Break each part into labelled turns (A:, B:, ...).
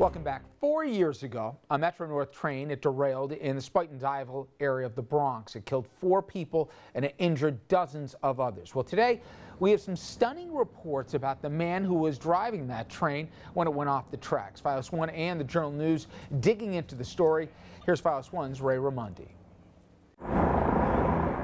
A: Welcome back. 4 years ago, a Metro North train, it derailed in the Spuytel Duyvil area of the Bronx. It killed 4 people and it injured dozens of others. Well, today we have some stunning reports about the man who was driving that train when it went off the tracks. Fios 1 and the Journal News digging into the story. Here's Fios 1's Ray Ramundi.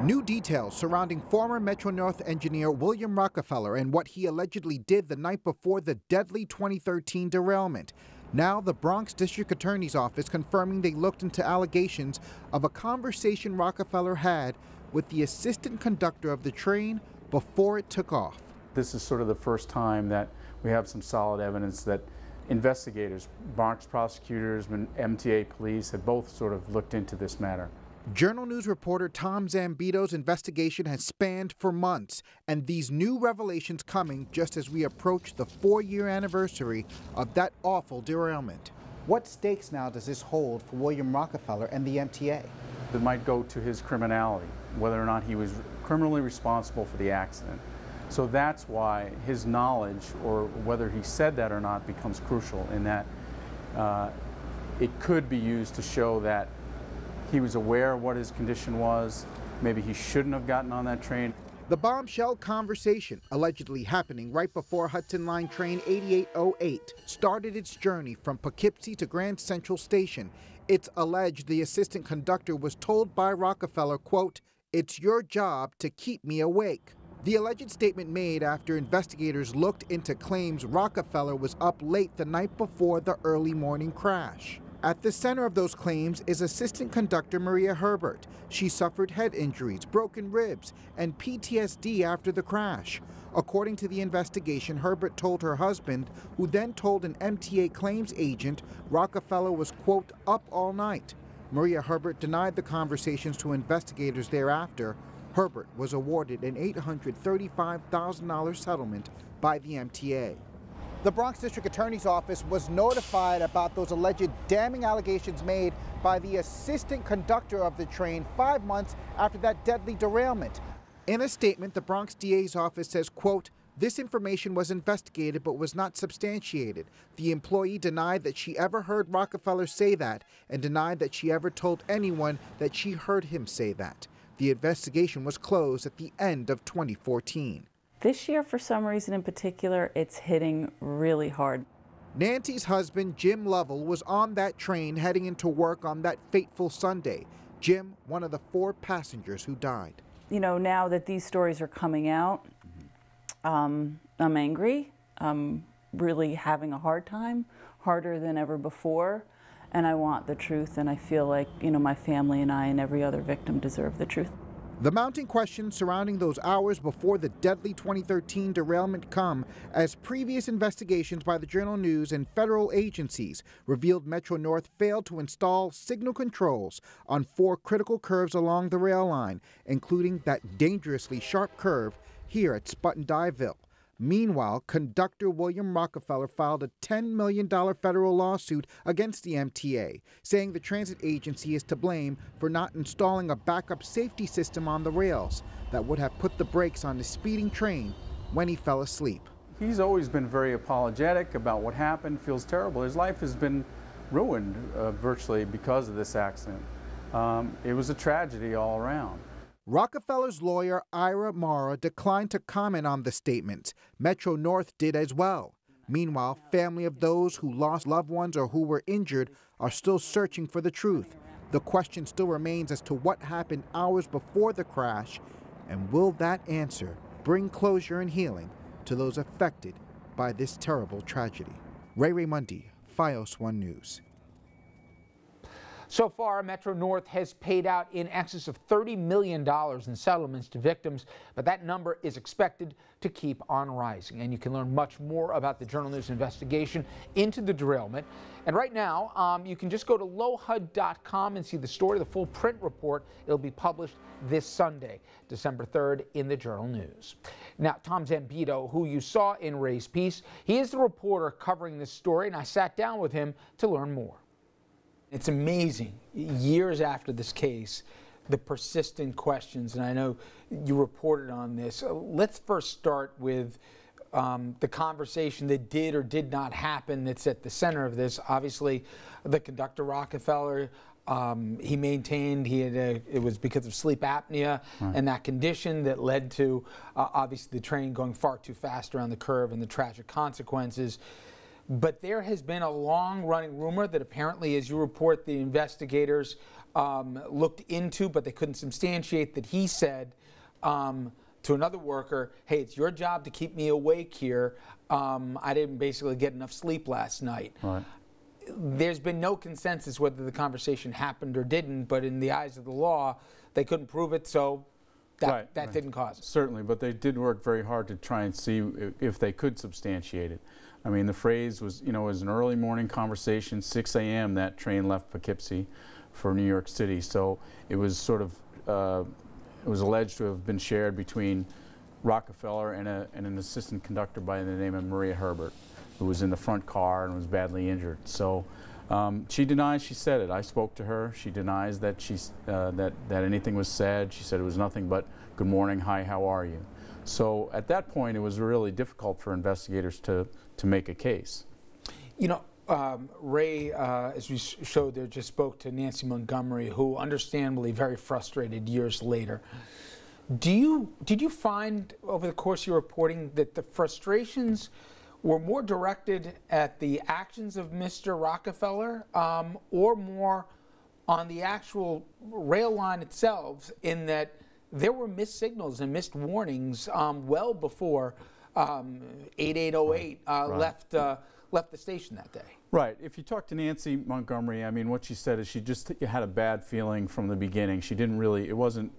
B: New details surrounding former Metro North engineer William Rockefeller and what he allegedly did the night before the deadly 2013 derailment. Now the Bronx District Attorney's Office confirming they looked into allegations of a conversation Rockefeller had with the assistant conductor of the train before it took off.
C: This is sort of the first time that we have some solid evidence that investigators, Bronx prosecutors and MTA police have both sort of looked into this matter.
B: Journal News reporter Tom Zambito's investigation has spanned for months, and these new revelations coming just as we approach the 4-year anniversary of that awful derailment. What stakes now does this hold for William Rockefeller and the MTA?
C: It might go to his criminality, whether or not he was criminally responsible for the accident. So that's why his knowledge, or whether he said that or not, becomes crucial in that it could be used to show that he was aware of what his condition was. Maybe he shouldn't have gotten on that train.
B: The bombshell conversation, allegedly happening right before Hudson Line train 8808 started its journey from Poughkeepsie to Grand Central Station. It's alleged the assistant conductor was told by Rockefeller, quote, "It's your job to keep me awake." The alleged statement made after investigators looked into claims Rockefeller was up late the night before the early morning crash. At the center of those claims is assistant conductor Maria Herbert. She suffered head injuries, broken ribs, and PTSD after the crash. According to the investigation, Herbert told her husband, who then told an MTA claims agent Rockefeller was, quote, up all night. Maria Herbert denied the conversations to investigators thereafter. Herbert was awarded an $835,000 settlement by the MTA. The Bronx District Attorney's Office was notified about those alleged damning allegations made by the assistant conductor of the train 5 months after that deadly derailment. In a statement, the Bronx DA's office says, quote, "This information was investigated but was not substantiated. The employee denied that she ever heard Rockefeller say that and denied that she ever told anyone that she heard him say that. The investigation was closed at the end of 2014.
D: This year, for some reason in particular, it's hitting really hard.
B: Nancy's husband, Jim Lovell, was on that train heading into work on that fateful Sunday. Jim, one of the 4 passengers who died.
D: You know, now that these stories are coming out, I'm angry. I'm really having a hard time, harder than ever before. And I want the truth, and I feel like, you know, my family and I and every other victim deserve the truth.
B: The mounting questions surrounding those hours before the deadly 2013 derailment come as previous investigations by the Journal News and federal agencies revealed Metro North failed to install signal controls on 4 critical curves along the rail line, including that dangerously sharp curve here at Spuytel Duyvil. Meanwhile, conductor William Rockefeller filed a $10 million federal lawsuit against the MTA, saying the transit agency is to blame for not installing a backup safety system on the rails that would have put the brakes on the speeding train when he fell asleep.
C: He's always been very apologetic about what happened, feels terrible. His life has been ruined virtually because of this accident. It was a tragedy all around.
B: Rockefeller's lawyer, Ira Mara, declined to comment on the statements. Metro North did as well. Meanwhile, family of those who lost loved ones or who were injured are still searching for the truth. The question still remains as to what happened hours before the crash, and will that answer bring closure and healing to those affected by this terrible tragedy? Ray Ramundi, Fios 1 News.
A: So far, Metro North has paid out in excess of $30 million in settlements to victims, but that number is expected to keep on rising. And you can learn much more about the Journal News investigation into the derailment. And right now, you can just go to lowhud.com and see the story, the full print report. It'll be published this Sunday, December 3rd, in the Journal News. Now, Tom Zambito, who you saw in Ray's piece, he is the reporter covering this story, and I sat down with him to learn more. It's amazing, years after this case, the persistent questions, and I know you reported on this. Let's first start with the conversation that did or did not happen that's at the center of this. Obviously, the conductor Rockefeller, he maintained it was because of sleep apnea and that condition that led to obviously the train going far too fast around the curve and the tragic consequences. But there has been a long-running rumor that apparently, as you report, the investigators looked into, but they couldn't substantiate, that he said to another worker, hey, it's your job to keep me awake here. I didn't basically get enough sleep last night.
C: Right.
A: There's been no consensus whether the conversation happened or didn't, but in the eyes of the law, they couldn't prove it, so that didn't cause it.
C: Certainly, but they did work very hard to try and see if they could substantiate it. I mean, the phrase was, you know, it was an early morning conversation, 6 a.m. that train left Poughkeepsie for New York City. So it was sort of, it was alleged to have been shared between Rockefeller and an assistant conductor by the name of Maria Herbert, who was in the front car and was badly injured. So she denies she said it. I spoke to her. She denies that that anything was said. She said it was nothing but good morning, hi, how are you? So at that point, it was really difficult for investigators to make a case. You know,
A: Ray, as we showed there, just spoke to Nancy Montgomery, who understandably very frustrated years later. Did you find over the course of your reporting that the frustrations were more directed at the actions of Mr. Rockefeller or more on the actual rail line itself, in that there were missed signals and missed warnings well before 8808 left the station that day?
C: Right. If you talk to Nancy Montgomery, I mean, what she said is she just had a bad feeling from the beginning. She didn't really, it wasn't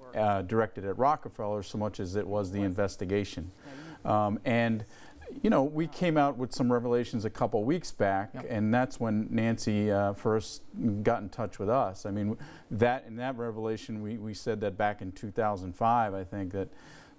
C: directed at Rockefeller so much as it was the investigation. And, you know, we came out with some revelations a couple weeks back, and that's when Nancy first got in touch with us. I mean, in that revelation, we said that back in 2005, I think, that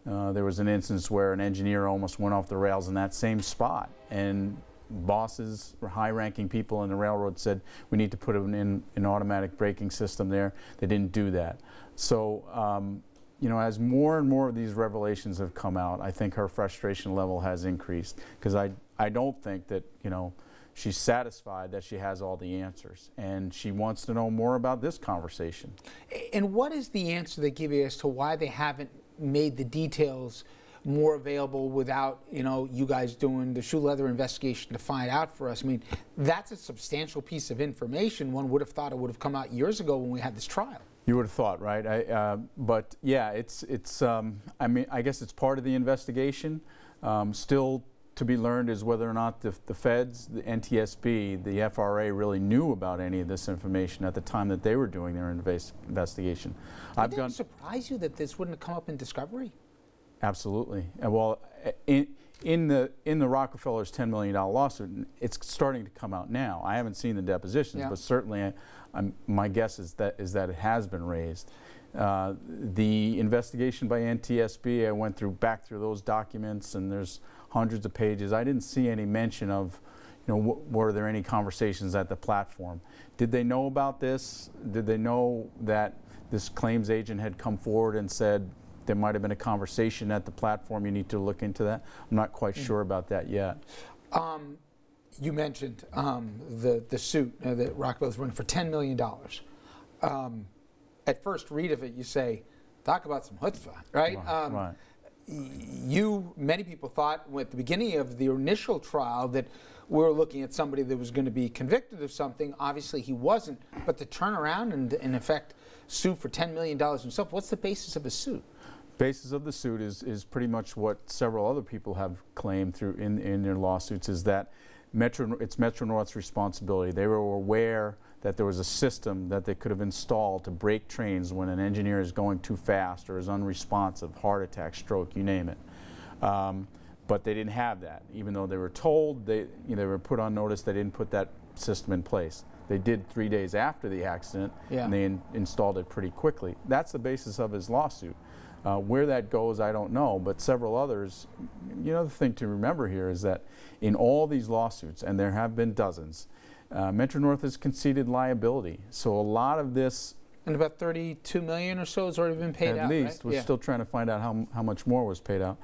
C: there was an instance where an engineer almost went off the rails in that same spot, and bosses or high-ranking people in the railroad said we need to put in an automatic braking system there. They didn't do that. So you know, as more and more of these revelations have come out, I think her frustration level has increased, because I don't think that, you know, she's satisfied that she has all the answers, and she wants to know more about this conversation.
A: And what is the answer they give you as to why they haven't made the details more available without, you know, you guys doing the shoe leather investigation to find out for us? I mean, that's a substantial piece of information. One would have thought it would have come out years ago when we had this trial. You would have thought, right? But yeah, I mean, I guess it's part of the investigation. Still to be learned is whether or not the feds, the NTSB, the FRA really knew about any of this information at the time that they were doing their investigation. Did it surprise you that this wouldn't have come up in discovery? Absolutely. Well, in the Rockefeller's $10 million lawsuit, it's starting to come out now. I haven't seen the depositions, but certainly my guess is that it has been raised. The investigation by NTSB, I went back through those documents, and there's hundreds of pages. I didn't see any mention of, you know, were there any conversations at the platform? Did they know about this? Did they know that this claims agent had come forward and said there might have been a conversation at the platform, you need to look into that? I'm not quite sure about that yet. You mentioned the suit that Rockefeller's running for $10 million. At first read of it, you say, talk about some chutzpah, right? Right. Many people thought at the beginning of the initial trial that we were looking at somebody that was going to be convicted of something. Obviously he wasn't, but to turn around and in effect sue for $10 million himself, what's the basis of the suit? Basis of the suit is pretty much what several other people have claimed through in their lawsuits, is that it's Metro North's responsibility. They were aware that there was a system that they could have installed to brake trains when an engineer is going too fast or is unresponsive, heart attack, stroke, you name it. But they didn't have that. Even though they were told, they were put on notice, they didn't put that system in place. They did 3 days after the accident, and they installed it pretty quickly. That's the basis of his lawsuit. Where that goes, I don't know, but several others. You know, the thing to remember here is that in all these lawsuits, and there have been dozens, Metro North has conceded liability. So a lot of this... And about $32 million or so has already been paid out,
C: at least. Right? We're still trying to find out how much more was paid out.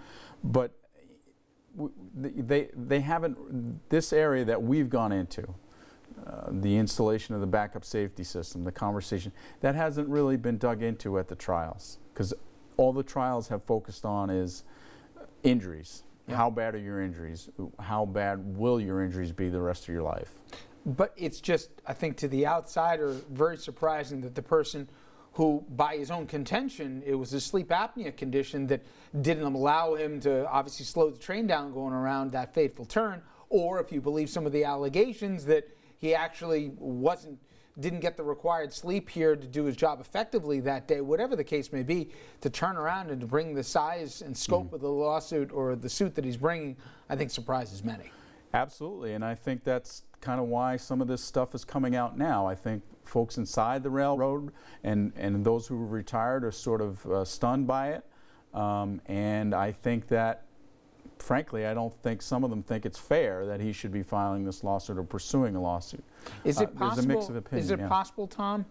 C: But they haven't, this area that we've gone into, the installation of the backup safety system, the conversation, that hasn't really been dug into at the trials, because all the trials have focused on is injuries. Yeah. How bad are your injuries? How bad will your injuries be the rest of your life?
A: But it's just, I think, to the outsider, very surprising that the person who, by his own contention, it was a sleep apnea condition that didn't allow him to obviously slow the train down going around that fateful turn, or if you believe some of the allegations that he actually didn't get the required sleep here to do his job effectively that day, whatever the case may be, to turn around and to bring the size and scope of the lawsuit or the suit that he's bringing, I think surprises many.
C: Absolutely, and I think that's kind of why some of this stuff is coming out now. I think folks inside the railroad and those who were retired are sort of stunned by it, and I think that, frankly, I don't think some of them think it's fair that he should be filing this lawsuit or pursuing a lawsuit.
A: Is it possible,
C: there's a mix of opinion,
A: is it possible, Tom,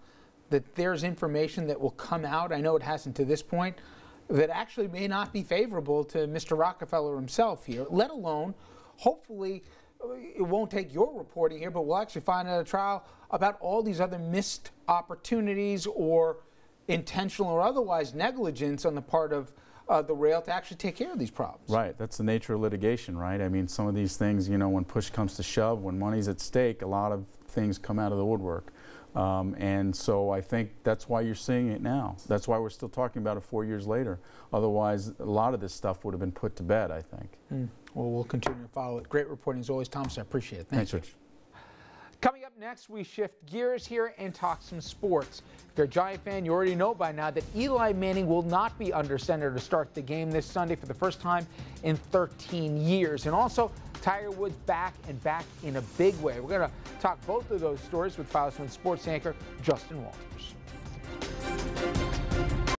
A: that there's information that will come out, I know it hasn't to this point, that actually may not be favorable to Mr. Rockefeller himself here, let alone, hopefully, it won't take your reporting here, but we'll actually find out at a trial about all these other missed opportunities or intentional or otherwise negligence on the part of the rail to actually take care of these problems.
C: Right, that's the nature of litigation, right? I mean, some of these things, you know, when push comes to shove, when money's at stake, a lot of things come out of the woodwork. And so I think that's why you're seeing it now. That's why we're still talking about it 4 years later. Otherwise, a lot of this stuff would have been put to bed, I think.
A: Well, we'll continue to follow it. Great reporting as always, Thomas. I appreciate it.
C: Thanks, Rich.
A: Coming up next, we shift gears here and talk some sports. If you're a Giant fan, you already know by now that Eli Manning will not be under center to start the game this Sunday for the first time in 13 years. And also, Tiger Woods back in a big way. We're going to talk both of those stories with Fox Sports anchor Justin Walters.